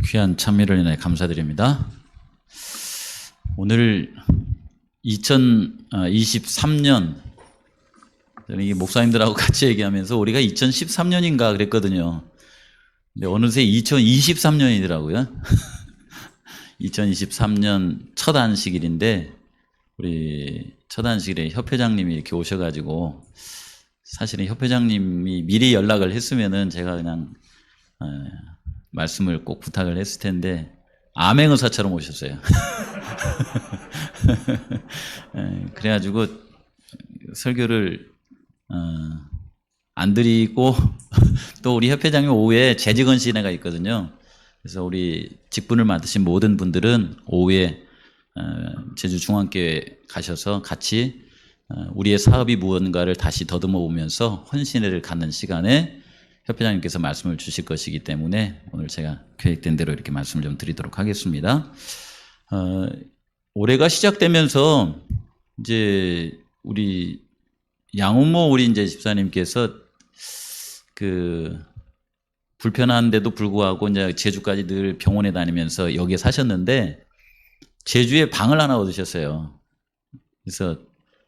귀한 참여를 인해 감사드립니다. 오늘 2023년, 저는 이게 목사님들하고 같이 얘기하면서 우리가 2013년인가 그랬거든요. 근데 어느새 2023년이더라고요. 2023년 첫 안식일인데, 우리 첫 안식일에 협회장님이 이렇게 오셔가지고, 사실은 협회장님이 미리 연락을 했으면은 제가 그냥 말씀을 꼭 부탁을 했을 텐데 암행의사처럼 오셨어요. 그래가지고 설교를 안 드리고 또 우리 협회장님 오후에 재직언신회가 있거든요. 그래서 우리 직분을 맡으신 모든 분들은 오후에 제주중앙교회 가셔서 같이 우리의 사업이 무언가를 다시 더듬어 보면서 헌신회를 갖는 시간에 협회장님께서 말씀을 주실 것이기 때문에 오늘 제가 계획된 대로 이렇게 말씀을 좀 드리도록 하겠습니다. 올해가 시작되면서 이제 우리 양은모 우리 이제 집사님께서 불편한데도 불구하고 이제 제주까지 늘 병원에 다니면서 여기에 사셨는데 제주에 방을 하나 얻으셨어요. 그래서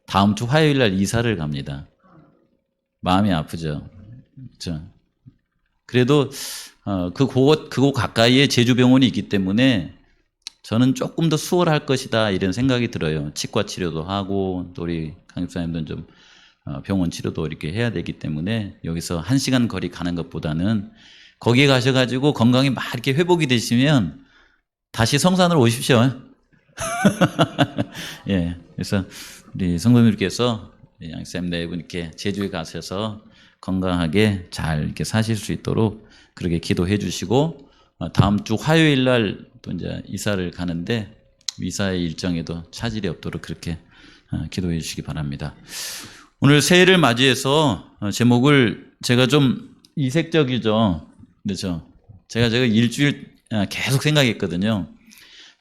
다음 주 화요일 날 이사를 갑니다. 마음이 아프죠. 그렇죠. 그래도 그곳 가까이에 제주병원이 있기 때문에 저는 조금 더 수월할 것이다 이런 생각이 들어요. 치과 치료도 하고 또 우리 강 집사님들은 좀 병원 치료도 이렇게 해야 되기 때문에 여기서 1시간 거리 가는 것보다는 거기에 가셔가지고 건강이 막 이렇게 회복이 되시면 다시 성산으로 오십시오. 예, 그래서 우리 성도님들께서 양쌤 네 분 이렇게 제주에 가셔서 건강하게 잘 이렇게 사실 수 있도록 그렇게 기도해 주시고 다음 주 화요일 날 또 이제 이사를 가는데 이사의 일정에도 차질이 없도록 그렇게 기도해 주시기 바랍니다. 오늘 새해를 맞이해서 제목을 제가 좀 이색적이죠. 그렇죠. 제가 일주일 계속 생각했거든요.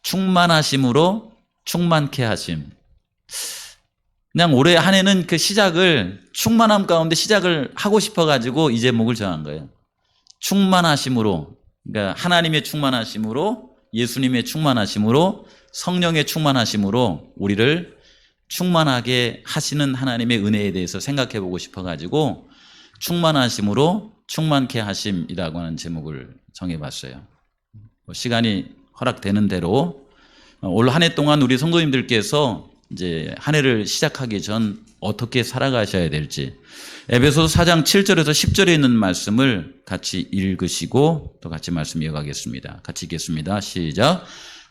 충만하심으로 충만케 하심. 그냥 올해 한 해는 그 시작을 충만함 가운데 시작을 하고 싶어가지고 이 제목을 정한 거예요. 충만하심으로, 그러니까 하나님의 충만하심으로, 예수님의 충만하심으로, 성령의 충만하심으로 우리를 충만하게 하시는 하나님의 은혜에 대해서 생각해 보고 싶어가지고 충만하심으로 충만케 하심이라고 하는 제목을 정해봤어요. 시간이 허락되는 대로 올 한 해 동안 우리 성도님들께서 이제 한 해를 시작하기 전 어떻게 살아가셔야 될지 에베소서 4장 7절에서 10절에 있는 말씀을 같이 읽으시고 또 같이 말씀 이어가겠습니다. 같이 읽겠습니다. 시작.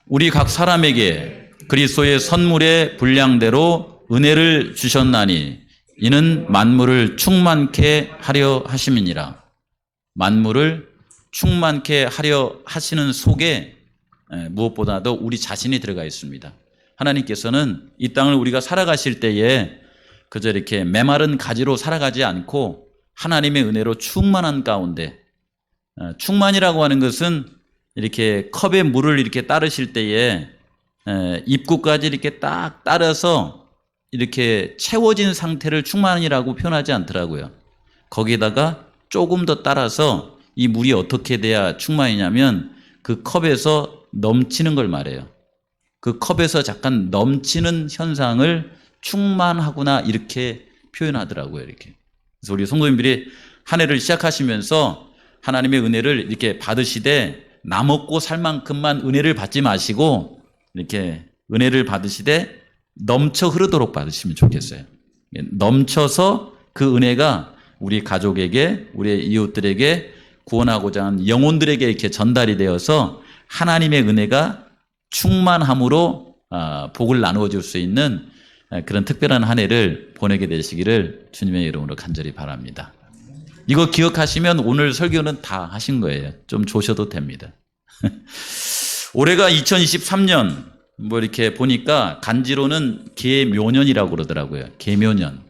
우리 각 사람에게 그리스도의 선물의 분량대로 은혜를 주셨나니 이는 만물을 충만케 하려 하심이니라. 만물을 충만케 하려 하시는 속에 무엇보다도 우리 자신이 들어가 있습니다. 하나님께서는 이 땅을 우리가 살아가실 때에 그저 이렇게 메마른 가지로 살아가지 않고 하나님의 은혜로 충만한 가운데, 충만이라고 하는 것은 이렇게 컵에 물을 이렇게 따르실 때에 입구까지 이렇게 딱 따라서 이렇게 채워진 상태를 충만이라고 표현하지 않더라고요. 거기에다가 조금 더 따라서 이 물이 어떻게 돼야 충만이냐면 그 컵에서 넘치는 걸 말해요. 그 컵에서 잠깐 넘치는 현상을 충만하구나 이렇게 표현하더라고요. 이렇게. 그래서 우리 성도님들이 한 해를 시작하시면서 하나님의 은혜를 이렇게 받으시되 나 먹고 살 만큼만 은혜를 받지 마시고 이렇게 은혜를 받으시되 넘쳐 흐르도록 받으시면 좋겠어요. 넘쳐서 그 은혜가 우리 가족에게, 우리 이웃들에게, 구원하고자 하는 영혼들에게 이렇게 전달이 되어서 하나님의 은혜가 충만함으로 복을 나누어 줄 수 있는 그런 특별한 한 해를 보내게 되시기를 주님의 이름으로 간절히 바랍니다. 이거 기억하시면 오늘 설교는 다 하신 거예요. 좀 조셔도 됩니다. 올해가 2023년 뭐 이렇게 보니까 간지로는 계묘년이라고 그러더라고요. 계묘년.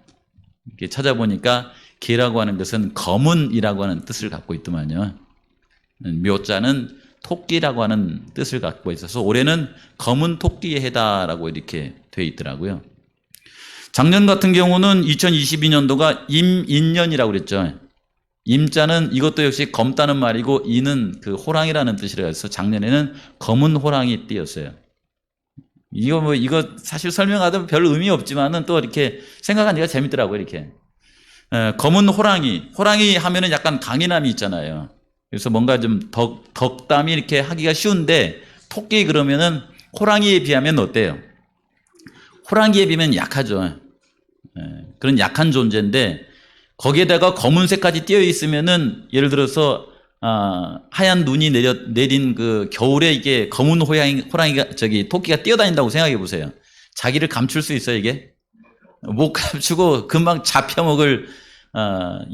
이렇게 찾아보니까 계라고 하는 것은 검은이라고 하는 뜻을 갖고 있더만요. 묘자는 토끼라고 하는 뜻을 갖고 있어서 올해는 검은 토끼의 해다라고 이렇게 돼 있더라고요. 작년 같은 경우는 2022년도가 임인년이라고 그랬죠. 임자는 이것도 역시 검다는 말이고 이는 그 호랑이라는 뜻이라 해서 작년에는 검은 호랑이 띠였어요. 이거 사실 설명하다 별 의미 없지만은 또 이렇게 생각하니까 재밌더라고요, 이렇게. 검은 호랑이 하면은 약간 강인함이 있잖아요. 그래서 뭔가 좀 덕담이 이렇게 하기가 쉬운데, 토끼 그러면은 호랑이에 비하면 어때요? 호랑이에 비하면 약하죠. 그런 약한 존재인데, 거기에다가 검은색까지 띄어 있으면은, 예를 들어서 하얀 눈이 내린 그 겨울에 이게 검은 호랑이가 토끼가 뛰어다닌다고 생각해 보세요. 자기를 감출 수 있어요, 이게? 못 감추고 금방 잡혀먹을,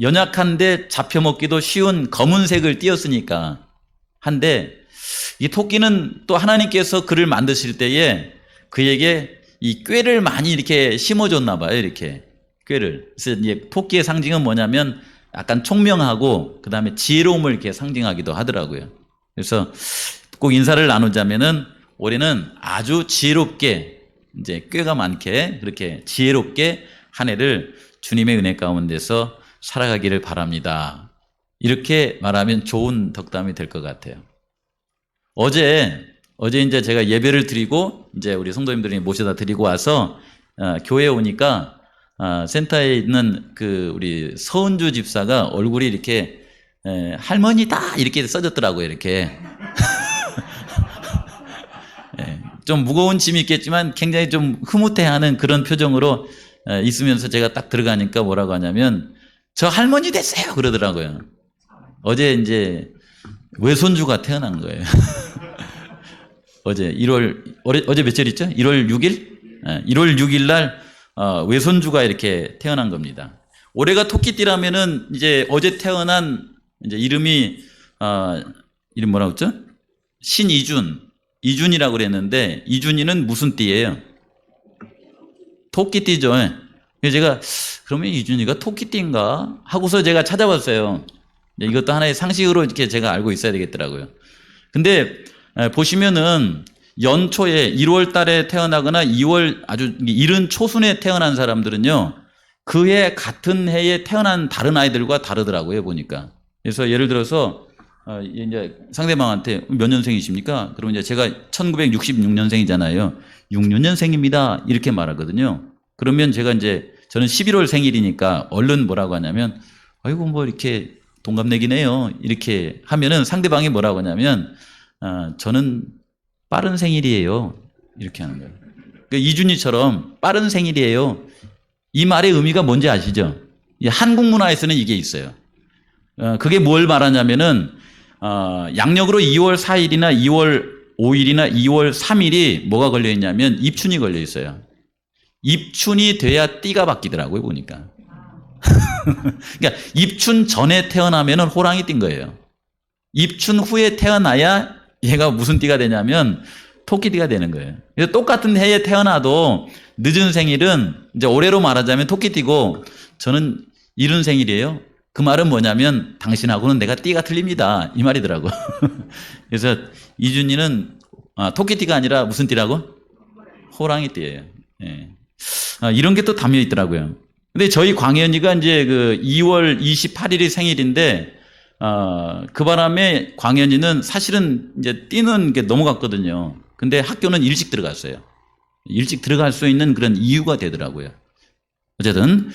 연약한데 잡혀먹기도 쉬운 검은색을 띄었으니까. 한데, 이 토끼는 또 하나님께서 그를 만드실 때에 그에게 이 꾀를 많이 이렇게 심어줬나 봐요, 이렇게. 꾀를. 그래서 이제 토끼의 상징은 뭐냐면 약간 총명하고 그 다음에 지혜로움을 이렇게 상징하기도 하더라고요. 그래서 꼭 인사를 나누자면은 올해는 아주 지혜롭게, 이제 꾀가 많게 그렇게 지혜롭게 한 해를 주님의 은혜 가운데서 살아가기를 바랍니다. 이렇게 말하면 좋은 덕담이 될 것 같아요. 어제 이제 제가 예배를 드리고 이제 우리 성도님들이 모셔다 드리고 와서 교회에 오니까 센터에 있는 그 우리 서은주 집사가 얼굴이 이렇게 할머니다 이렇게 써졌더라고요, 이렇게. 좀 무거운 짐이 있겠지만 굉장히 좀 흐뭇해하는 그런 표정으로 있으면서 제가 딱 들어가니까 뭐라고 하냐면 저 할머니 됐어요 그러더라고요. 어제 이제 외손주가 태어난 거예요. 어제 며칠 있죠? 1월 6일? 1월 6일 날 외손주가 이렇게 태어난 겁니다. 올해가 토끼띠라면은 이제 어제 태어난 이제 이름이 이름 뭐라고 했죠? 이준이라고 그랬는데 이준이는 무슨 띠예요? 토끼띠죠. 그래서 제가 그러면 이준이가 토끼띠인가 하고서 제가 찾아봤어요. 이것도 하나의 상식으로 이렇게 제가 알고 있어야 되겠더라고요. 근데 보시면은 연초에 1월 달에 태어나거나 2월 아주 이른 초순에 태어난 사람들은요, 그해 같은 해에 태어난 다른 아이들과 다르더라고요, 보니까. 그래서 예를 들어서 이제 상대방한테 몇 년생이십니까? 그러면 이제 제가 1966년생이잖아요. 66년생입니다. 이렇게 말하거든요. 그러면 제가 이제 저는 11월 생일이니까 얼른 뭐라고 하냐면 아이고 뭐 이렇게 동갑내기네요. 이렇게 하면은 상대방이 뭐라고 하냐면 저는 빠른 생일이에요. 이렇게 하는 거예요. 그러니까 이준이처럼 빠른 생일이에요. 이 말의 의미가 뭔지 아시죠? 한국 문화에서는 이게 있어요. 그게 뭘 말하냐면은 양력으로 2월 4일이나 2월 5일이나 2월 3일이 뭐가 걸려 있냐면 입춘이 걸려 있어요. 입춘이 돼야 띠가 바뀌더라고요, 보니까. 그러니까 입춘 전에 태어나면은 호랑이 띠인 거예요. 입춘 후에 태어나야 얘가 무슨 띠가 되냐면 토끼띠가 되는 거예요. 그래서 똑같은 해에 태어나도 늦은 생일은 이제 올해로 말하자면 토끼띠고 저는 이른 생일이에요. 그 말은 뭐냐면 당신하고는 내가 띠가 틀립니다. 이 말이더라고. 그래서 이준이는 토끼띠가 아니라 무슨 띠라고? 호랑이띠예요. 예. 이런 게 또 담겨 있더라고요. 근데 저희 광현이가 이제 그 2월 28일이 생일인데 그 바람에 광현이는 사실은 이제 뛰는 게 넘어갔거든요. 근데 학교는 일찍 들어갔어요. 일찍 들어갈 수 있는 그런 이유가 되더라고요. 어쨌든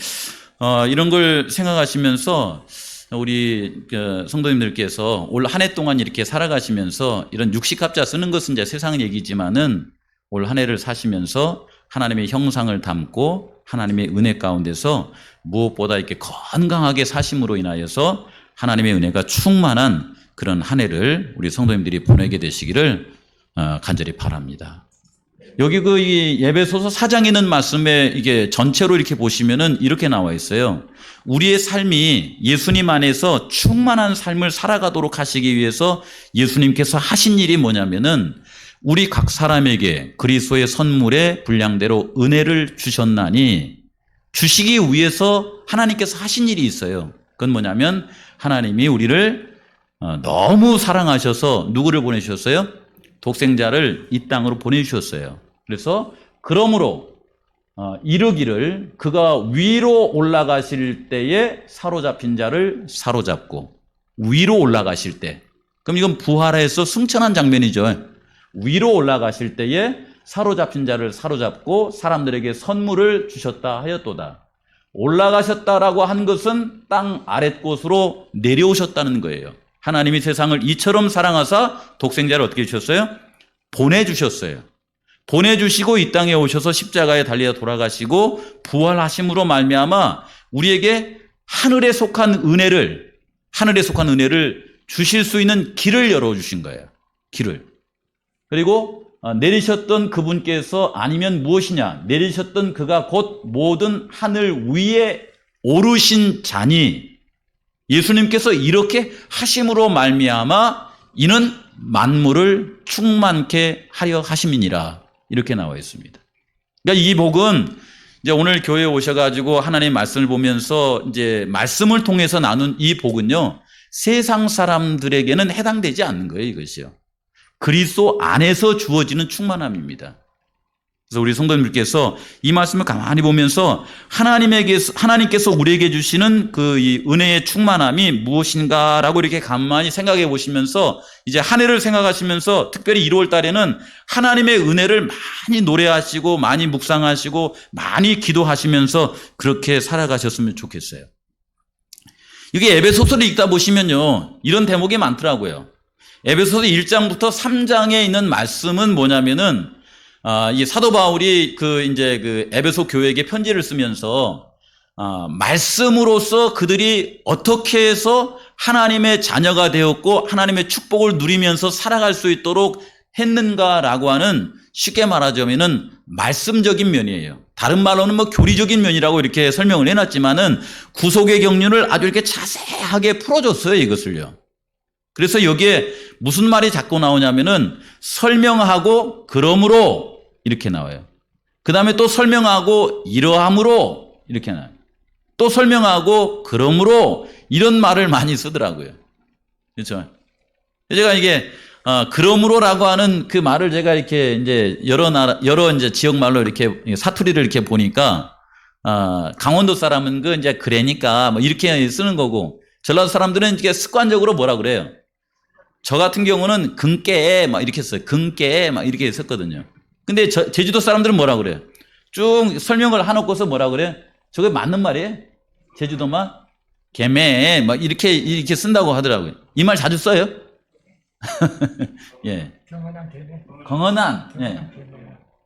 이런 걸 생각하시면서 우리 성도님들께서 올 한 해 동안 이렇게 살아가시면서 이런 육식합자 쓰는 것은 이제 세상 얘기지만은 올 한 해를 사시면서 하나님의 형상을 담고 하나님의 은혜 가운데서 무엇보다 이렇게 건강하게 사심으로 인하여서 하나님의 은혜가 충만한 그런 한 해를 우리 성도님들이 보내게 되시기를 간절히 바랍니다. 여기 그 예배소서 4장에 있는 말씀에 이게 전체로 이렇게 보시면은 이렇게 나와 있어요. 우리의 삶이 예수님 안에서 충만한 삶을 살아가도록 하시기 위해서 예수님께서 하신 일이 뭐냐면은 우리 각 사람에게 그리스도의 선물의 분량대로 은혜를 주셨나니 주시기 위해서 하나님께서 하신 일이 있어요. 그건 뭐냐면 하나님이 우리를 너무 사랑하셔서 누구를 보내주셨어요? 독생자를 이 땅으로 보내주셨어요. 그래서 그러므로 이르기를 그가 위로 올라가실 때에 사로잡힌 자를 사로잡고, 위로 올라가실 때, 그럼 이건 부활해서 승천한 장면이죠. 위로 올라가실 때에 사로잡힌 자를 사로잡고 사람들에게 선물을 주셨다 하였도다. 올라가셨다라고 한 것은 땅 아랫곳으로 내려오셨다는 거예요. 하나님이 세상을 이처럼 사랑하사 독생자를 어떻게 주셨어요? 보내주셨어요. 보내주시고 이 땅에 오셔서 십자가에 달려 돌아가시고 부활하심으로 말미암아 우리에게 하늘에 속한 은혜를 주실 수 있는 길을 열어주신 거예요. 길을. 그리고 내리셨던 그분께서 아니면 무엇이냐? 내리셨던 그가 곧 모든 하늘 위에 오르신 자니 예수님께서 이렇게 하심으로 말미암아 이는 만물을 충만케 하려 하심이니라. 이렇게 나와 있습니다. 그러니까 이 복은 이제 오늘 교회에 오셔가지고 하나님 말씀을 보면서 이제 말씀을 통해서 나눈 이 복은요, 세상 사람들에게는 해당되지 않는 거예요, 이것이요. 그리스도 안에서 주어지는 충만함입니다. 그래서 우리 성도님들께서 이 말씀을 가만히 보면서 하나님께서 우리에게 주시는 그 이 은혜의 충만함이 무엇인가라고 이렇게 가만히 생각해 보시면서 이제 한 해를 생각하시면서 특별히 1월 달에는 하나님의 은혜를 많이 노래하시고 많이 묵상하시고 많이 기도하시면서 그렇게 살아가셨으면 좋겠어요. 이게 에베소서를 읽다 보시면요, 이런 대목이 많더라고요. 에베소서 1장부터 3장에 있는 말씀은 뭐냐면은 이 사도 바울이 그 에베소 교회에게 편지를 쓰면서 말씀으로써 그들이 어떻게 해서 하나님의 자녀가 되었고 하나님의 축복을 누리면서 살아갈 수 있도록 했는가라고 하는, 쉽게 말하자면은 말씀적인 면이에요. 다른 말로는 뭐 교리적인 면이라고 이렇게 설명을 해놨지만은 구속의 경륜을 아주 이렇게 자세하게 풀어줬어요, 이것을요. 그래서 여기에 무슨 말이 자꾸 나오냐면은 설명하고 그러므로 이렇게 나와요. 그 다음에 또 설명하고 이러함으로 이렇게 나와요. 또 설명하고 그러므로 이런 말을 많이 쓰더라고요. 그렇죠? 제가 이게 그러므로라고 하는 그 말을 제가 이렇게 이제 여러 이제 지역 말로 이렇게 사투리를 이렇게 보니까 강원도 사람은 이제 그래니까 뭐 이렇게 쓰는 거고, 전라도 사람들은 이게 습관적으로 뭐라 그래요? 저 같은 경우는 근깨 막 이렇게 써요. 근깨 막 이렇게 썼거든요. 근데 제주도 사람들은 뭐라 그래요? 쭉 설명을 해놓고서 뭐라 그래요? 저게 맞는 말이에요? 제주도만 개매 막 이렇게 쓴다고 하더라고요. 이 말 자주 써요? 예.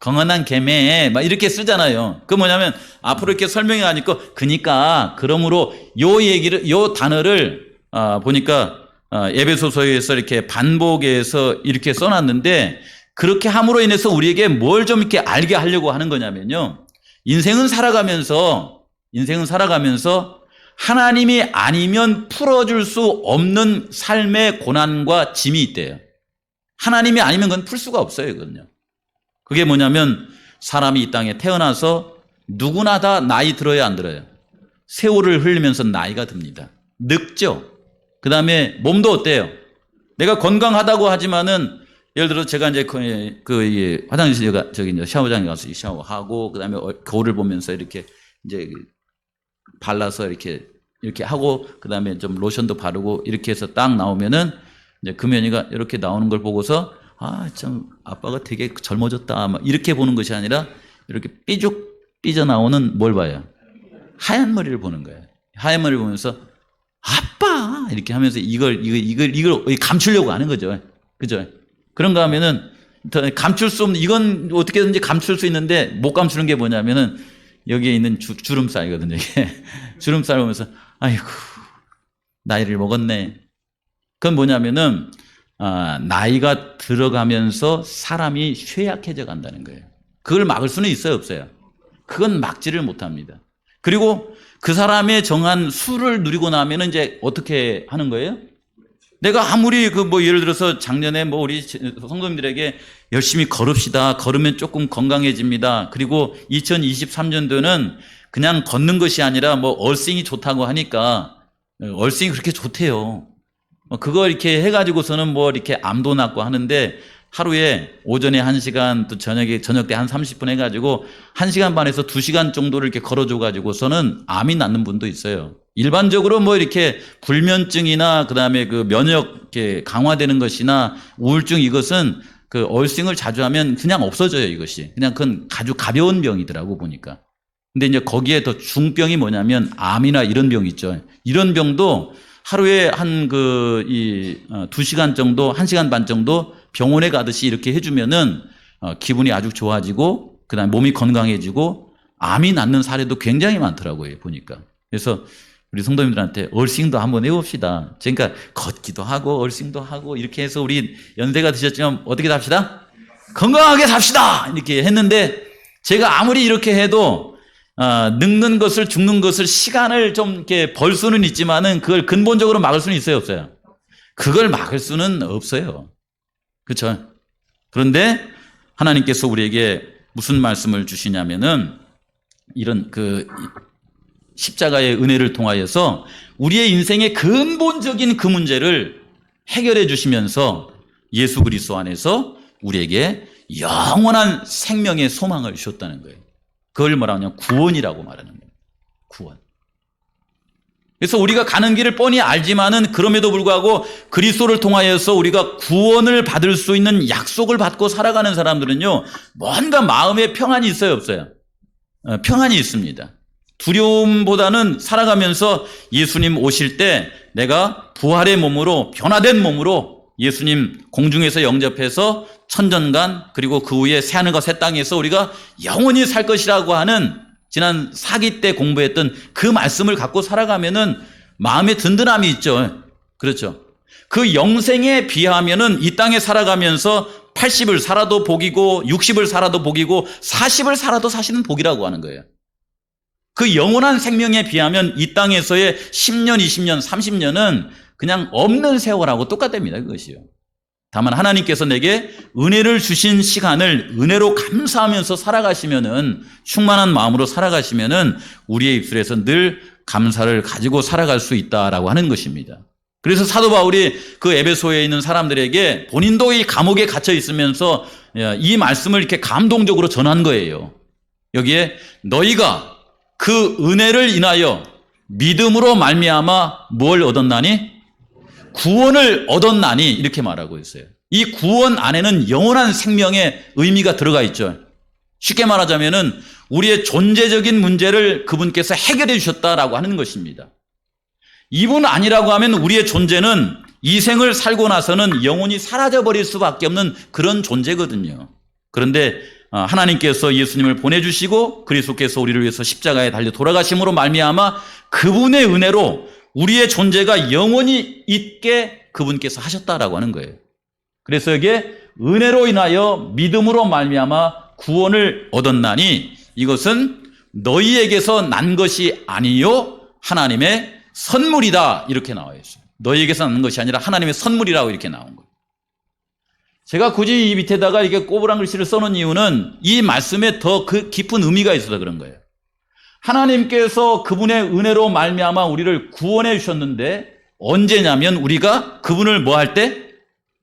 경헌한 개매 막 이렇게 쓰잖아요. 그 뭐냐면 앞으로 이렇게 설명해 가니까 그니까 그러므로 요 단어를 보니까 에베소서에서 이렇게 반복해서 이렇게 써놨는데, 그렇게 함으로 인해서 우리에게 뭘 좀 이렇게 알게 하려고 하는 거냐면요, 인생은 살아가면서 하나님이 아니면 풀어줄 수 없는 삶의 고난과 짐이 있대요. 하나님이 아니면 그건 풀 수가 없어요, 그건요. 그게 뭐냐면 사람이 이 땅에 태어나서 누구나 다 나이 들어야 안 들어요? 세월을 흘리면서 나이가 듭니다. 늙죠? 그 다음에 몸도 어때요? 내가 건강하다고 하지만은, 예를 들어 제가 이제 화장실 이제 샤워장에 가서 샤워하고, 그 다음에 거울을 보면서 이렇게 이제 발라서 이렇게 하고, 그 다음에 좀 로션도 바르고 이렇게 해서 딱 나오면은 이제 금연이가 이렇게 나오는 걸 보고서 참 아빠가 되게 젊어졌다 막 이렇게 보는 것이 아니라 이렇게 삐져 나오는 뭘 봐요? 하얀 머리를 보는 거예요. 하얀 머리를 보면서 아빠 이렇게 하면서 이걸 감추려고 하는 거죠. 그죠? 그런가 하면은 감출 수 없는, 이건 어떻게든지 감출 수 있는데 못 감추는 게 뭐냐면은 여기에 있는 주름살이거든요. 이게 주름살 보면서 아이고 나이를 먹었네. 그건 뭐냐면은 나이가 들어가면서 사람이 쇠약해져 간다는 거예요. 그걸 막을 수는 있어요, 없어요? 그건 막지를 못합니다. 그리고 그 사람의 정한 수를 누리고 나면은 이제 어떻게 하는 거예요? 내가 아무리 예를 들어서 작년에 우리 성도님들에게 열심히 걸읍시다. 걸으면 조금 건강해집니다. 그리고 2023년도는 그냥 걷는 것이 아니라 얼싱이 좋다고 하니까 얼싱이 그렇게 좋대요. 그거 이렇게 해가지고서는 이렇게 암도 낫고 하는데, 하루에 오전에 1시간 또 저녁 때 한 30분 해가지고 1시간 반에서 2시간 정도를 이렇게 걸어줘가지고서는 암이 낫는 분도 있어요. 일반적으로 뭐 이렇게 불면증이나 그다음에 그 면역 이렇게 강화되는 것이나 우울증 이것은 그 얼싱을 자주 하면 그냥 없어져요, 이것이. 그냥 그건 아주 가벼운 병이더라고 보니까. 근데 이제 거기에 더 중병이 뭐냐면 암이나 이런 병 있죠. 이런 병도 하루에 한 2시간 정도, 1시간 반 정도 병원에 가듯이 이렇게 해주면은 기분이 아주 좋아지고 그다음에 몸이 건강해지고 암이 낫는 사례도 굉장히 많더라고요, 보니까. 그래서 우리 성도님들한테 얼싱도 한번 해봅시다. 그러니까 걷기도 하고 얼싱도 하고 이렇게 해서 우리 연세가 드셨지만 어떻게 삽시다? 건강하게 삽시다! 이렇게 했는데 제가 아무리 이렇게 해도 늙는 것을 죽는 것을 시간을 좀 이렇게 벌 수는 있지만은 그걸 근본적으로 막을 수는 있어요, 없어요? 그걸 막을 수는 없어요. 그렇죠? 그런데 하나님께서 우리에게 무슨 말씀을 주시냐면은 이런 십자가의 은혜를 통하여서 우리의 인생의 근본적인 그 문제를 해결해 주시면서 예수 그리스도 안에서 우리에게 영원한 생명의 소망을 주셨다는 거예요. 그걸 뭐라고 하냐면 구원이라고 말하는 거예요. 구원. 그래서 우리가 가는 길을 뻔히 알지만은 그럼에도 불구하고 그리스도를 통하여서 우리가 구원을 받을 수 있는 약속을 받고 살아가는 사람들은요, 뭔가 마음에 평안이 있어요, 없어요? 평안이 있습니다. 두려움보다는 살아가면서 예수님 오실 때 내가 부활의 몸으로, 변화된 몸으로 예수님 공중에서 영접해서 천년간 그리고 그 후에 새하늘과 새 땅에서 우리가 영원히 살 것이라고 하는 지난 사기 때 공부했던 그 말씀을 갖고 살아가면은 마음에 든든함이 있죠. 그렇죠. 그 영생에 비하면은 이 땅에 살아가면서 80을 살아도 복이고 60을 살아도 복이고 40을 살아도 사실은 복이라고 하는 거예요. 그 영원한 생명에 비하면 이 땅에서의 10년, 20년, 30년은 그냥 없는 세월하고 똑같답니다. 그것이요. 다만 하나님께서 내게 은혜를 주신 시간을 은혜로 감사하면서 살아가시면은, 충만한 마음으로 살아가시면은 우리의 입술에서 늘 감사를 가지고 살아갈 수 있다라고 하는 것입니다. 그래서 사도 바울이 그 에베소에 있는 사람들에게 본인도 이 감옥에 갇혀 있으면서 이 말씀을 이렇게 감동적으로 전한 거예요. 여기에 너희가 그 은혜를 인하여 믿음으로 말미암아 뭘 얻었나니? 구원을 얻었나니, 이렇게 말하고 있어요. 이 구원 안에는 영원한 생명의 의미가 들어가 있죠. 쉽게 말하자면은 우리의 존재적인 문제를 그분께서 해결해 주셨다라고 하는 것입니다. 이분 아니라고 하면 우리의 존재는 이 생을 살고 나서는 영원히 사라져버릴 수밖에 없는 그런 존재거든요. 그런데 하나님께서 예수님을 보내주시고 그리스도께서 우리를 위해서 십자가에 달려 돌아가심으로 말미암아 그분의 은혜로 우리의 존재가 영원히 있게 그분께서 하셨다라고 하는 거예요. 그래서 여기에 은혜로 인하여 믿음으로 말미암아 구원을 얻었나니 이것은 너희에게서 난 것이 아니요 하나님의 선물이다, 이렇게 나와 있어요. 너희에게서 난 것이 아니라 하나님의 선물이라고 이렇게 나온 거예요. 제가 굳이 이 밑에다가 이렇게 꼬부랑 글씨를 써놓은 이유는 이 말씀에 더 깊은 의미가 있어서 그런 거예요. 하나님께서 그분의 은혜로 말미암아 우리를 구원해 주셨는데 언제냐면 우리가 그분을 뭐 할 때?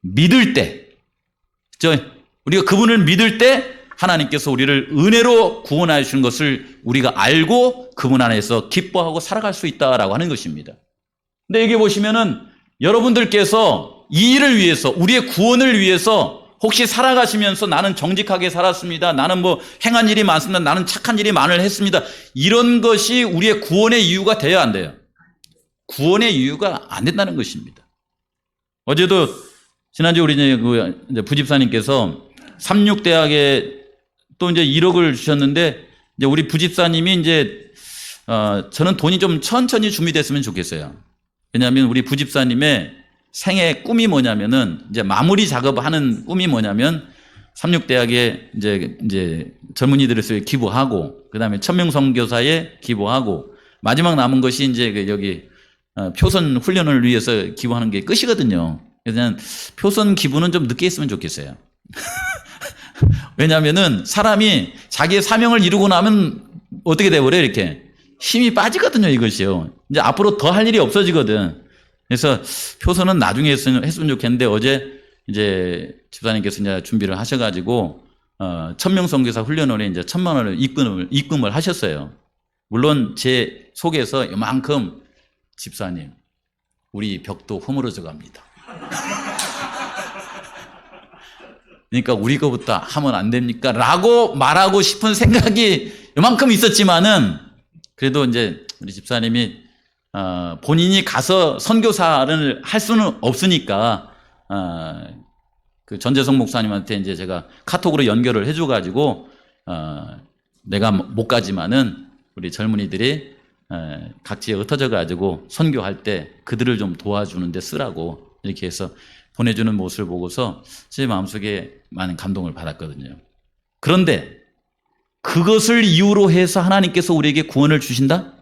믿을 때. 우리가 그분을 믿을 때 하나님께서 우리를 은혜로 구원하여 주신 것을 우리가 알고 그분 안에서 기뻐하고 살아갈 수 있다라고 하는 것입니다. 근데 여기 보시면은 여러분들께서 이 일을 위해서, 우리의 구원을 위해서 혹시 살아가시면서 나는 정직하게 살았습니다, 나는 뭐 행한 일이 많습니다, 나는 착한 일이 많을 했습니다, 이런 것이 우리의 구원의 이유가 돼야 안 돼요? 구원의 이유가 안 된다는 것입니다. 어제도 지난주에 우리 이제 부집사님께서 삼육대학에 또 이제 1억을 주셨는데, 이제 우리 부집사님이 이제 저는 돈이 좀 천천히 준비됐으면 좋겠어요. 왜냐하면 우리 부집사님의 생애 꿈이 뭐냐면은, 이제 마무리 작업하는 꿈이 뭐냐면 삼육대학에 이제 젊은이들을 기부하고, 그 다음에 천명선교사에 기부하고, 마지막 남은 것이 이제 여기 표선 훈련을 위해서 기부하는 게 끝이거든요. 그래서 표선 기부는 좀 늦게 했으면 좋겠어요. 왜냐하면은 사람이 자기의 사명을 이루고 나면 어떻게 돼버려요? 이렇게 힘이 빠지거든요, 이것이요. 이제 앞으로 더 할 일이 없어지거든. 그래서 표선은 나중에 했으면 좋겠는데, 어제 이제 집사님께서 이제 준비를 하셔가지고 1000명 선교사 훈련원에 이제 1000만 원을 입금을 하셨어요. 물론 제 속에서 이만큼 집사님 우리 벽도 허물어져 갑니다. 그러니까 우리 거부터 하면 안 됩니까? 라고 말하고 싶은 생각이 이만큼 있었지만은 그래도 이제 우리 집사님이 본인이 가서 선교사를 할 수는 없으니까 그 전재성 목사님한테 이제 제가 카톡으로 연결을 해줘가지고 내가 못 가지만은 우리 젊은이들이 각지에 흩어져 가지고 선교할 때 그들을 좀 도와주는데 쓰라고 이렇게 해서 보내주는 모습을 보고서 제 마음속에 많은 감동을 받았거든요. 그런데 그것을 이유로 해서 하나님께서 우리에게 구원을 주신다?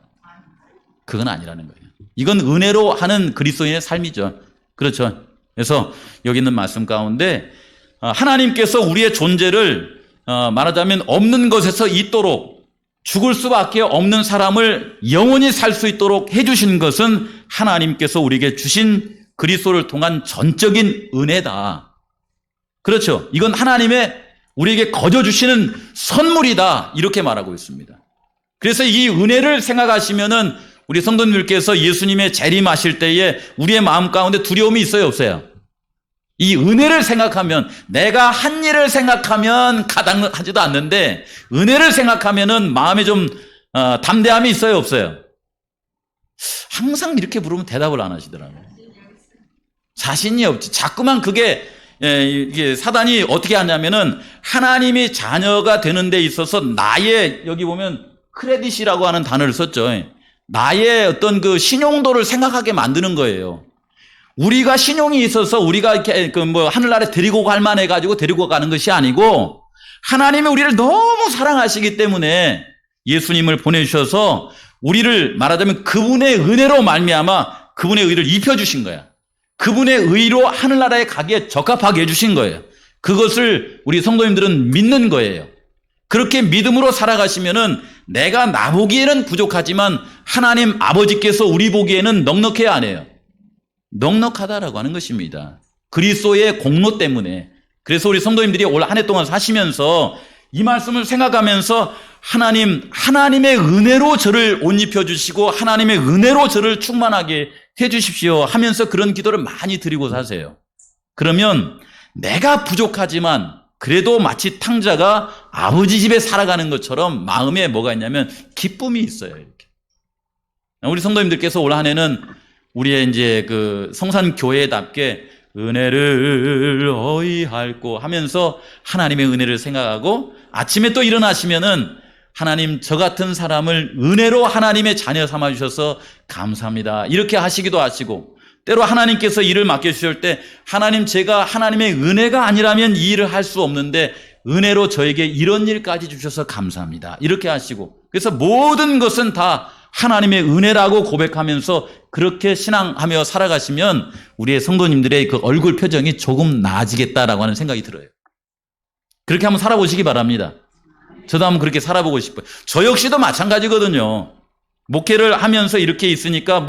그건 아니라는 거예요. 이건 은혜로 하는 그리스도인의 삶이죠. 그렇죠. 그래서 여기 있는 말씀 가운데 하나님께서 우리의 존재를 말하자면 없는 것에서 있도록 죽을 수밖에 없는 사람을 영원히 살 수 있도록 해주신 것은 하나님께서 우리에게 주신 그리스도를 통한 전적인 은혜다. 그렇죠. 이건 하나님의 우리에게 거저 주시는 선물이다. 이렇게 말하고 있습니다. 그래서 이 은혜를 생각하시면은 우리 성도님들께서 예수님의 재림하실 때에 우리의 마음 가운데 두려움이 있어요, 없어요? 이 은혜를 생각하면, 내가 한 일을 생각하면 가당하지도 않는데 은혜를 생각하면은 마음에 좀 담대함이 있어요, 없어요? 항상 이렇게 물으면 대답을 안 하시더라고요. 자신이 없지. 자꾸만 그게 이게 사단이 어떻게 하냐면은 하나님이 자녀가 되는 데 있어서 나의, 여기 보면 크레딧이라고 하는 단어를 썼죠. 나의 어떤 그 신용도를 생각하게 만드는 거예요. 우리가 신용이 있어서 우리가 이렇게 하늘나라에 데리고 갈 만해 가지고 데리고 가는 것이 아니고 하나님이 우리를 너무 사랑하시기 때문에 예수님을 보내주셔서 우리를 말하자면 그분의 은혜로 말미암아 그분의 의를 입혀주신 거야. 그분의 의로 하늘나라에 가기에 적합하게 해주신 거예요. 그것을 우리 성도님들은 믿는 거예요. 그렇게 믿음으로 살아가시면은 내가 나보기에는 부족하지만 하나님 아버지께서 우리 보기에는 넉넉해야 안 해요. 넉넉하다라고 하는 것입니다. 그리스도의 공로 때문에. 그래서 우리 성도님들이 올 한 해 동안 사시면서 이 말씀을 생각하면서 하나님의 은혜로 저를 옷 입혀주시고 하나님의 은혜로 저를 충만하게 해주십시오 하면서 그런 기도를 많이 드리고 사세요. 그러면 내가 부족하지만 그래도 마치 탕자가 아버지 집에 살아가는 것처럼 마음에 뭐가 있냐면 기쁨이 있어요. 이렇게. 우리 성도님들께서 올 한 해는 우리의 이제 그 성산교회답게 은혜를 어이할고 하면서 하나님의 은혜를 생각하고 아침에 또 일어나시면은 하나님 저 같은 사람을 은혜로 하나님의 자녀 삼아 주셔서 감사합니다. 이렇게 하시기도 하시고 때로 하나님께서 일을 맡겨주실 때 하나님 제가 하나님의 은혜가 아니라면 이 일을 할 수 없는데 은혜로 저에게 이런 일까지 주셔서 감사합니다. 이렇게 하시고 그래서 모든 것은 다 하나님의 은혜라고 고백하면서 그렇게 신앙하며 살아가시면 우리의 성도님들의 그 얼굴 표정이 조금 나아지겠다라고 하는 생각이 들어요. 그렇게 한번 살아보시기 바랍니다. 저도 한번 그렇게 살아보고 싶어요. 저 역시도 마찬가지거든요. 목회를 하면서 이렇게 있으니까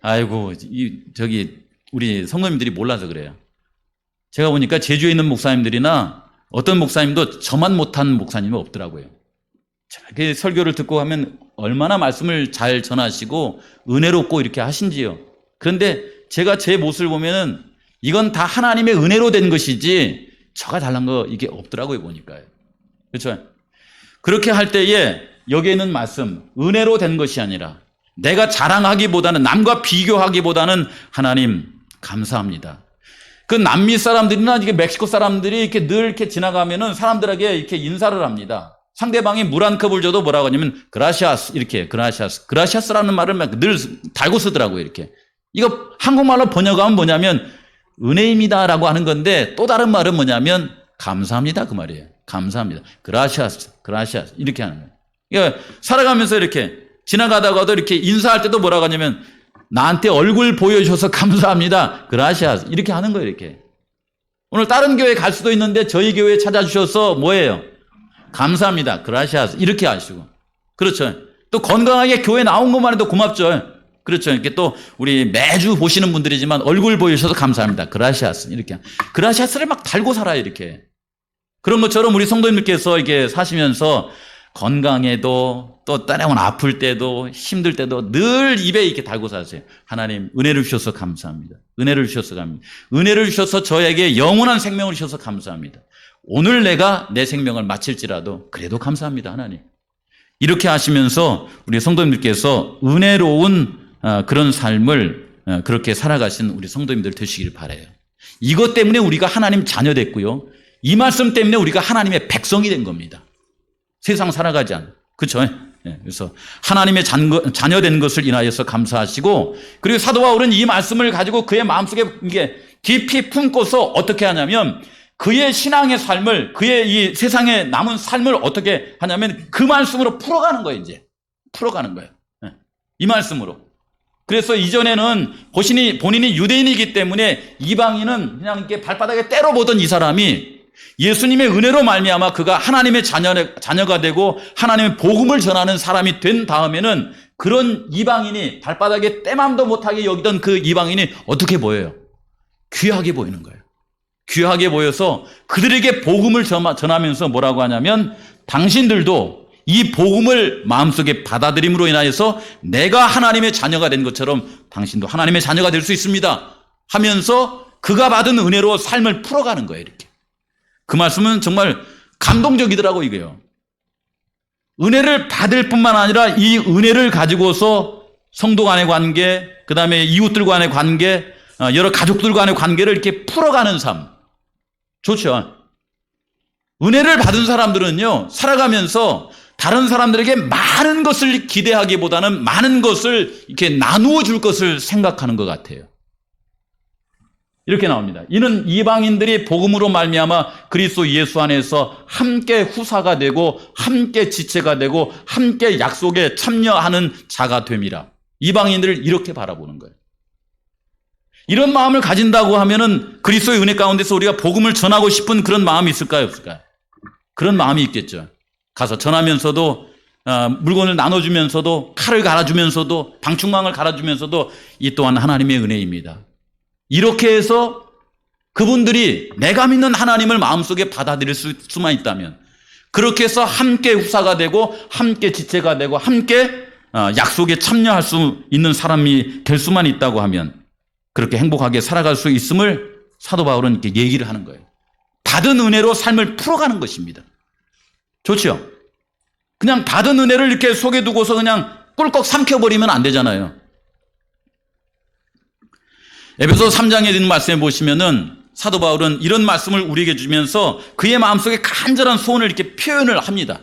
아이고, 우리 성도님들이 몰라서 그래요. 제가 보니까 제주에 있는 목사님들이나 어떤 목사님도 저만 못한 목사님은 없더라고요. 그 설교를 듣고 하면 얼마나 말씀을 잘 전하시고 은혜롭고 이렇게 하신지요. 그런데 제가 제 모습을 보면은 이건 다 하나님의 은혜로 된 것이지 저가 잘난 거 이게 없더라고요, 보니까요. 그렇죠? 그렇게 할 때에 여기에 있는 말씀, 은혜로 된 것이 아니라 내가 자랑하기보다는 남과 비교하기보다는 하나님 감사합니다. 그 남미 사람들이나 이게 멕시코 사람들이 이렇게 늘 이렇게 지나가면은 사람들에게 이렇게 인사를 합니다. 상대방이 물 한 컵을 줘도 뭐라고 하냐면 그라시아스 이렇게 그라시아스라는 말을 늘 달고 쓰더라고요. 이렇게 이거 한국말로 번역하면 뭐냐면 은혜입니다라고 하는 건데 또 다른 말은 뭐냐면 감사합니다 그 말이에요. 감사합니다. 그라시아스 이렇게 하는 거예요. 그러니까 살아가면서 이렇게 지나가다가도 이렇게 인사할 때도 뭐라고 하냐면 나한테 얼굴 보여주셔서 감사합니다. 그라시아스 이렇게 하는 거예요. 이렇게 오늘 다른 교회 갈 수도 있는데 저희 교회 찾아주셔서 뭐예요? 감사합니다. 그라시아스 이렇게 하시고 그렇죠. 또 건강하게 교회 나온 것만 해도 고맙죠. 그렇죠. 이렇게 또 우리 매주 보시는 분들이지만 얼굴 보여주셔서 감사합니다. 그라시아스. 이렇게. 그라시아스를 막 달고 살아요, 이렇게. 그런 것처럼 우리 성도님들께서 이렇게 사시면서 건강에도 또 때로는 아플 때도 힘들 때도 늘 입에 이렇게 달고 사세요. 하나님 은혜를 주셔서 감사합니다. 은혜를 주셔서 감사합니다. 은혜를 주셔서 저에게 영원한 생명을 주셔서 감사합니다. 오늘 내가 내 생명을 마칠지라도 그래도 감사합니다, 하나님. 이렇게 하시면서 우리 성도님들께서 은혜로운 그런 삶을 그렇게 살아가신 우리 성도님들 되시길 바라요. 이것 때문에 우리가 하나님 자녀 됐고요. 이 말씀 때문에 우리가 하나님의 백성이 된 겁니다. 세상 살아가지 않아. 그렇죠? 그래서 하나님의 자녀 된 것을 인하여서 감사하시고, 그리고 사도 바울은 이 말씀을 가지고 그의 마음속에 이게 깊이 품고서 어떻게 하냐면 그의 신앙의 삶을, 그의 이 세상에 남은 삶을 어떻게 하냐면 그 말씀으로 풀어가는 거예요. 이제 풀어가는 거예요. 이 말씀으로. 그래서 이전에는 본인이 유대인이기 때문에 이방인은 그냥 이렇게 발바닥에 때려보던 이 사람이 예수님의 은혜로 말미암아 그가 하나님의 자녀가 되고 하나님의 복음을 전하는 사람이 된 다음에는 그런 이방인이 발바닥에 떼맘도 못하게 여기던 그 이방인이 어떻게 보여요? 귀하게 보이는 거예요. 귀하게 보여서 그들에게 복음을 전하면서 뭐라고 하냐면 당신들도 이 복음을 마음속에 받아들임으로 인하여서 내가 하나님의 자녀가 된 것처럼 당신도 하나님의 자녀가 될 수 있습니다 하면서 그가 받은 은혜로 삶을 풀어가는 거예요. 이렇게. 그 말씀은 정말 감동적이더라고요, 이게요. 은혜를 받을 뿐만 아니라 이 은혜를 가지고서 성도 간의 관계, 그 다음에 이웃들 간의 관계, 여러 가족들 간의 관계를 이렇게 풀어가는 삶. 좋죠. 은혜를 받은 사람들은요, 살아가면서 다른 사람들에게 많은 것을 기대하기보다는 많은 것을 이렇게 나누어 줄 것을 생각하는 것 같아요. 이렇게 나옵니다. 이는 이방인들이 복음으로 말미암아 그리스도 예수 안에서 함께 후사가 되고 함께 지체가 되고 함께 약속에 참여하는 자가 됨이라. 이방인들을 이렇게 바라보는 거예요. 이런 마음을 가진다고 하면은 그리스도의 은혜 가운데서 우리가 복음을 전하고 싶은 그런 마음이 있을까요, 없을까요? 그런 마음이 있겠죠. 가서 전하면서도 물건을 나눠주면서도 칼을 갈아주면서도 방충망을 갈아주면서도 이 또한 하나님의 은혜입니다. 이렇게 해서 그분들이 내가 믿는 하나님을 마음속에 받아들일 수만 있다면, 그렇게 해서 함께 후사가 되고 함께 지체가 되고 함께 약속에 참여할 수 있는 사람이 될 수만 있다고 하면 그렇게 행복하게 살아갈 수 있음을 사도 바울은 이렇게 얘기를 하는 거예요. 받은 은혜로 삶을 풀어가는 것입니다. 좋죠? 그냥 받은 은혜를 이렇게 속에 두고서 그냥 꿀꺽 삼켜버리면 안 되잖아요. 에베소 3장에 있는 말씀에 보시면은 사도 바울은 이런 말씀을 우리에게 주면서 그의 마음속에 간절한 소원을 이렇게 표현을 합니다.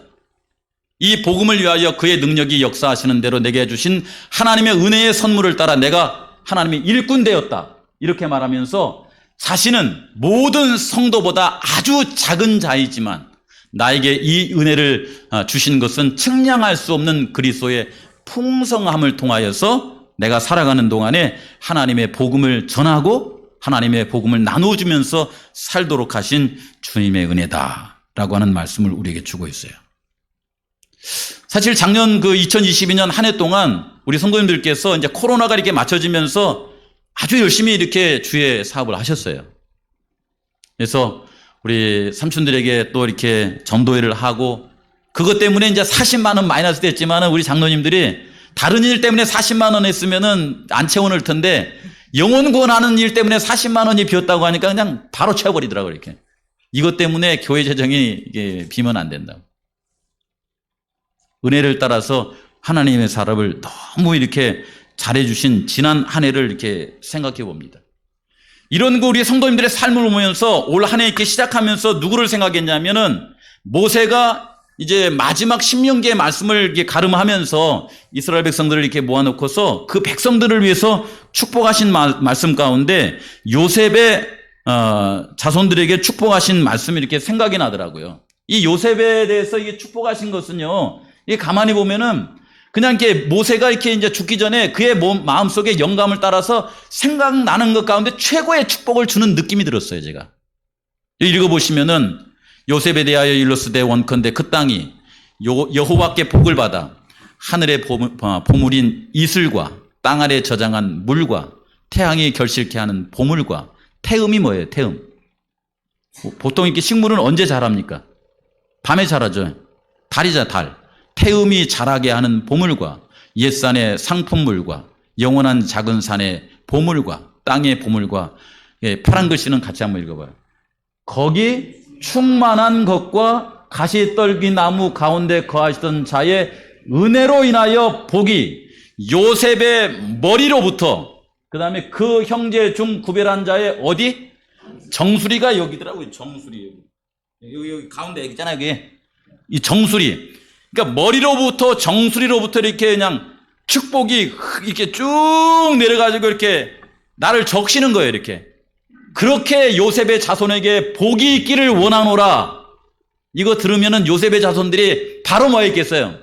이 복음을 위하여 그의 능력이 역사하시는 대로 내게 주신 하나님의 은혜의 선물을 따라 내가 하나님의 일꾼 되었다. 이렇게 말하면서 자신은 모든 성도보다 아주 작은 자이지만 나에게 이 은혜를 주신 것은 측량할 수 없는 그리스도의 풍성함을 통하여서 내가 살아가는 동안에 하나님의 복음을 전하고 하나님의 복음을 나눠주면서 살도록 하신 주님의 은혜다라고 하는 말씀을 우리에게 주고 있어요. 사실 작년 2022년 한 해 동안 우리 성도님들께서 이제 코로나가 이렇게 맞춰지면서 아주 열심히 이렇게 주의 사업을 하셨어요. 그래서 우리 삼촌들에게 또 이렇게 전도회를 하고, 그것 때문에 이제 40만 원 마이너스 됐지만은 우리 장로님들이 다른 일 때문에 40만 원 했으면은 안 채워놓을 텐데 영혼 구원하는 일 때문에 40만 원이 비었다고 하니까 그냥 바로 채워버리더라고요, 이렇게. 이것 때문에 교회 재정이 이게 비면 안 된다고. 은혜를 따라서 하나님의 사람을 너무 이렇게 잘해주신 지난 한 해를 이렇게 생각해 봅니다. 이런 우리 성도님들의 삶을 보면서 올 한 해 이렇게 시작하면서 누구를 생각했냐면은 모세가 이제 마지막 신명기의 말씀을 이렇게 가름하면서 이스라엘 백성들을 이렇게 모아놓고서 그 백성들을 위해서 축복하신 말씀 가운데 요셉의 자손들에게 축복하신 말씀이 이렇게 생각이 나더라고요. 이 요셉에 대해서 이게 축복하신 것은요, 이게 가만히 보면은 그냥 이렇게 모세가 이렇게 이제 죽기 전에 그의 마음속에 영감을 따라서 생각나는 것 가운데 최고의 축복을 주는 느낌이 들었어요, 제가. 읽어보시면은 요셉에 대하여 일러스되 원컨대 그 땅이 여호와께 복을 받아 하늘의 보물인 이슬과 땅 아래 저장한 물과 태양이 결실케 하는 보물과 태음이 뭐예요? 태음. 보통 이렇게 식물은 언제 자랍니까? 밤에 자라죠. 달이자 달. 태음이 자라게 하는 보물과 옛산의 상품물과 영원한 작은 산의 보물과 땅의 보물과 파란 글씨는 같이 한번 읽어봐요. 거기 충만한 것과 가시떨기 나무 가운데 거하시던 자의 은혜로 인하여 복이 요셉의 머리로부터 그 다음에 그 형제 중 구별한 자의 어디? 정수리가 여기더라고요. 정수리. 여기 가운데 있잖아요. 여기. 이 정수리. 그러니까 머리로부터 정수리로부터 이렇게 그냥 축복이 이렇게 쭉 내려가지고 이렇게 나를 적시는 거예요. 이렇게. 그렇게 요셉의 자손에게 복이 있기를 원하노라. 이거 들으면은 요셉의 자손들이 바로 뭐 했겠어요?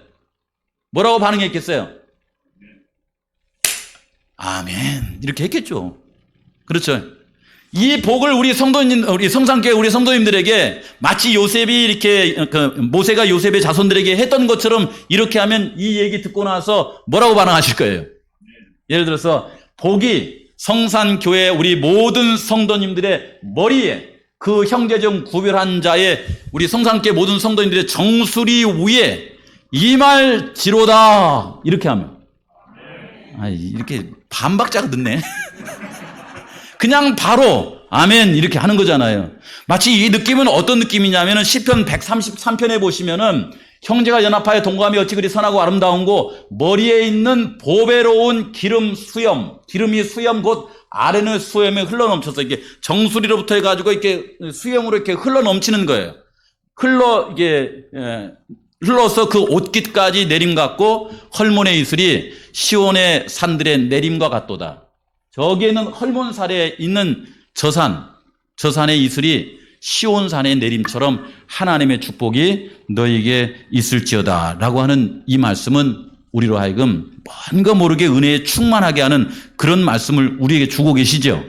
뭐라고 반응했겠어요? 아멘. 이렇게 했겠죠. 그렇죠. 이 복을 우리 성도님, 우리 성산교회 우리 성도님들에게 마치 요셉이 이렇게 모세가 요셉의 자손들에게 했던 것처럼 이렇게 하면 이 얘기 듣고 나서 뭐라고 반응하실 거예요? 예를 들어서 복이 성산교회 우리 모든 성도님들의 머리에 그 형제중 구별한 자의 우리 성산교회 모든 성도님들의 정수리 위에 임할지로다. 이렇게 하면 이렇게 반박자가 늦네. 그냥 바로 아멘 이렇게 하는 거잖아요. 마치 이 느낌은 어떤 느낌이냐면은 시편 133편에 보시면은 형제가 연합하여 동거하며 어찌 그리 선하고 아름다운고 머리에 있는 보배로운 기름이 수염 곧 아래는 수염에 흘러넘쳐서 이게 정수리로부터 해가지고 이렇게 수염으로 이렇게 흘러넘치는 거예요. 흘러서 그 옷깃까지 내림 같고 헐몬의 이슬이 시온의 산들의 내림과 같도다. 저기에는 헐몬살에 있는 저산의 이슬이 시온산의 내림처럼 하나님의 축복이 너에게 있을지어다 라고 하는 이 말씀은 우리로 하여금 뭔가 모르게 은혜에 충만하게 하는 그런 말씀을 우리에게 주고 계시죠.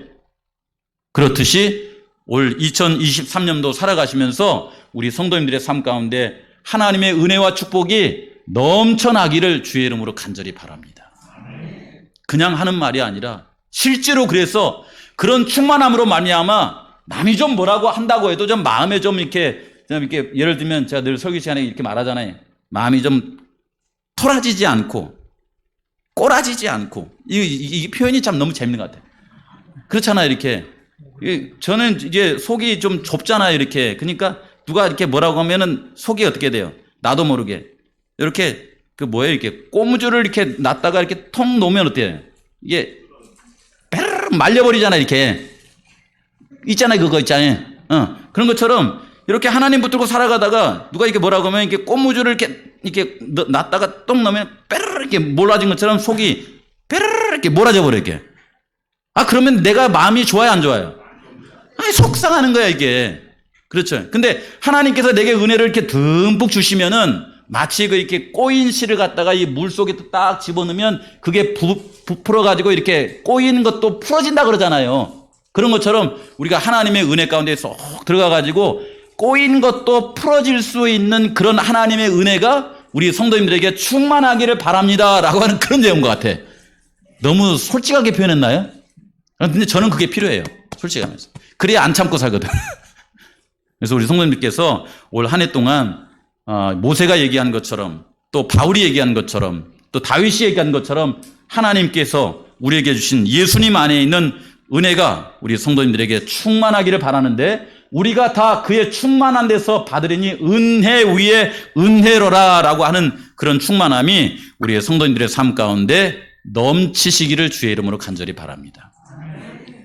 그렇듯이 올 2023년도 살아가시면서 우리 성도님들의 삶 가운데 하나님의 은혜와 축복이 넘쳐나기를 주의 이름으로 간절히 바랍니다. 그냥 하는 말이 아니라 실제로 그래서 그런 충만함으로 말미암아 남이 좀 뭐라고 한다고 해도 좀 마음에 좀 이렇게 예를 들면 제가 늘 설교 시간에 이렇게 말하잖아요. 마음이 좀 토라지지 않고 꼬라지지 않고 이 표현이 참 너무 재밌는 것 같아요. 그렇잖아요. 이렇게 저는 이제 속이 좀 좁잖아요. 이렇게 그러니까 누가 이렇게 뭐라고 하면은 속이 어떻게 돼요? 나도 모르게 이렇게 이렇게 꼬무줄을 이렇게 놨다가 이렇게 통 놓으면 어때요? 이게 베르르 말려버리잖아요. 이렇게 있잖아요. 그거 있잖아요. 그런 것처럼 이렇게 하나님 붙들고 살아가다가 누가 이렇게 뭐라고 하면 이렇게 꼬무줄을 이렇게 놨다가 똥 넣으면 베르르 이렇게 몰아진 것처럼 속이 베르르 이렇게 몰아져 버려 이렇게. 그러면 내가 마음이 좋아요, 안 좋아요? 속상하는 거야 이게. 그렇죠. 근데 하나님께서 내게 은혜를 이렇게 듬뿍 주시면은 마치 이렇게 꼬인 실을 갖다가 이 물 속에 딱 집어넣으면 그게 부풀어가지고 이렇게 꼬인 것도 풀어진다 그러잖아요. 그런 것처럼 우리가 하나님의 은혜 가운데 쏙 들어가가지고 꼬인 것도 풀어질 수 있는 그런 하나님의 은혜가 우리 성도님들에게 충만하기를 바랍니다. 라고 하는 그런 내용인 것 같아. 너무 솔직하게 표현했나요? 근데 저는 그게 필요해요. 솔직하면서. 그래야 안 참고 살거든. 그래서 우리 성도님들께서 올 한 해 동안 모세가 얘기한 것처럼 또 바울이 얘기한 것처럼 또 다윗이 얘기한 것처럼 하나님께서 우리에게 주신 예수님 안에 있는 은혜가 우리 성도님들에게 충만하기를 바라는데 우리가 다 그의 충만한 데서 받으려니 은혜 위에 은혜로라 라고 하는 그런 충만함이 우리의 성도님들의 삶 가운데 넘치시기를 주의 이름으로 간절히 바랍니다.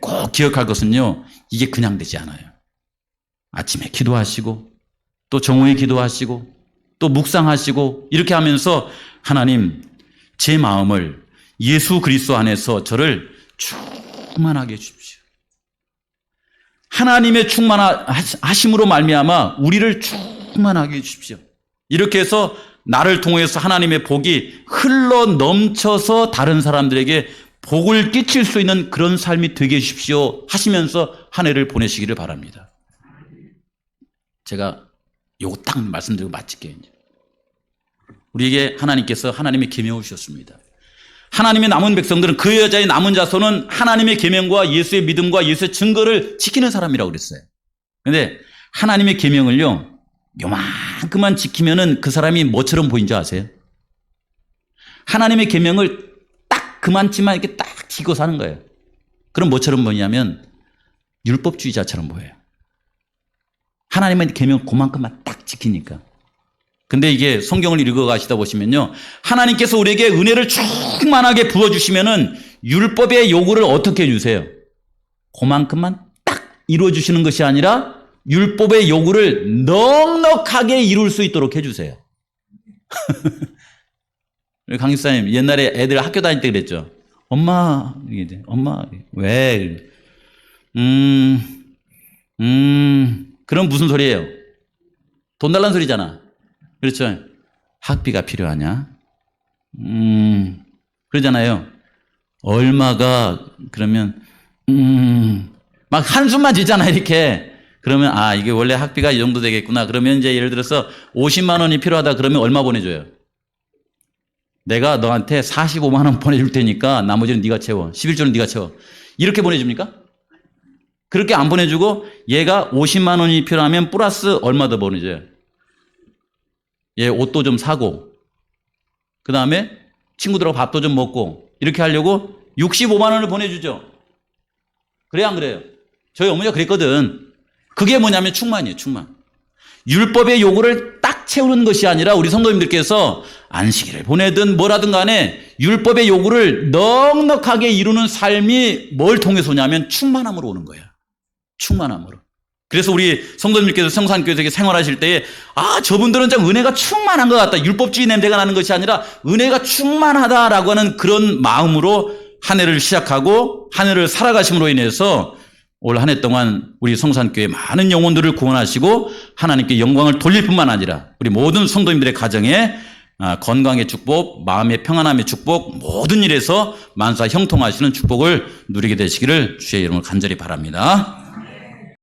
꼭 기억할 것은요, 이게 그냥 되지 않아요. 아침에 기도하시고 또 정오에 기도하시고 또 묵상하시고 이렇게 하면서 하나님 제 마음을 예수 그리스도 안에서 저를 충만하게 해주십시오. 하나님의 충만하심으로 말미암아 우리를 충만하게 해주십시오. 이렇게 해서 나를 통해서 하나님의 복이 흘러 넘쳐서 다른 사람들에게 복을 끼칠 수 있는 그런 삶이 되게 해주십시오 하시면서 한 해를 보내시기를 바랍니다. 제가 요거 딱 말씀드리고 마칠게요. 우리에게 하나님께서 하나님의 계명을 주셨습니다. 하나님의 남은 백성들은 그 여자의 남은 자손은 하나님의 계명과 예수의 믿음과 예수의 증거를 지키는 사람이라고 그랬어요. 그런데 하나님의 계명을요, 요만큼만 지키면은 그 사람이 뭐처럼 보이는지 아세요? 하나님의 계명을 딱 그만치만 이렇게 딱 지키고 사는 거예요. 그럼 뭐처럼 보이냐면 율법주의자처럼 보여요. 하나님의 계명 그만큼만 딱 지키니까. 근데 이게 성경을 읽어 가시다 보시면요, 하나님께서 우리에게 은혜를 충만하게 부어주시면은 율법의 요구를 어떻게 해주세요? 그만큼만 딱 이루어주시는 것이 아니라 율법의 요구를 넉넉하게 이룰 수 있도록 해주세요. 강 집사님, 옛날에 애들 학교 다닐 때 그랬죠. 엄마, 엄마, 왜? 그럼 무슨 소리예요? 돈 달라는 소리잖아. 그렇죠? 학비가 필요하냐? 그러잖아요. 얼마가, 그러면, 막 한숨만 지잖아, 이렇게. 그러면, 아, 이게 원래 학비가 이 정도 되겠구나. 그러면 이제 예를 들어서 50만 원이 필요하다. 그러면 얼마 보내줘요? 내가 너한테 45만 원 보내줄 테니까 나머지는 네가 채워. 11조는 네가 채워. 이렇게 보내줍니까? 그렇게 안 보내주고 얘가 50만 원이 필요하면 플러스 얼마 더 보내줘요? 얘 옷도 좀 사고, 그 다음에 친구들하고 밥도 좀 먹고, 이렇게 하려고 65만 원을 보내주죠. 그래야 안 그래요? 저희 어머니가 그랬거든. 그게 뭐냐면 충만이에요, 충만. 율법의 요구를 딱 채우는 것이 아니라 우리 성도님들께서 안식일을 보내든 뭐라든 간에 율법의 요구를 넉넉하게 이루는 삶이 뭘 통해서 오냐면 충만함으로 오는 거예요. 충만함으로. 그래서 우리 성도님께서 성산교회에서 생활하실 때에, 아, 저분들은 좀 은혜가 충만한 것 같다. 율법주의 냄새가 나는 것이 아니라 은혜가 충만하다라고 하는 그런 마음으로 한 해를 시작하고 한 해를 살아가심으로 인해서 올 한 해 동안 우리 성산교회 많은 영혼들을 구원하시고 하나님께 영광을 돌릴 뿐만 아니라 우리 모든 성도님들의 가정에 건강의 축복, 마음의 평안함의 축복, 모든 일에서 만사 형통하시는 축복을 누리게 되시기를 주의 이름으로 간절히 바랍니다.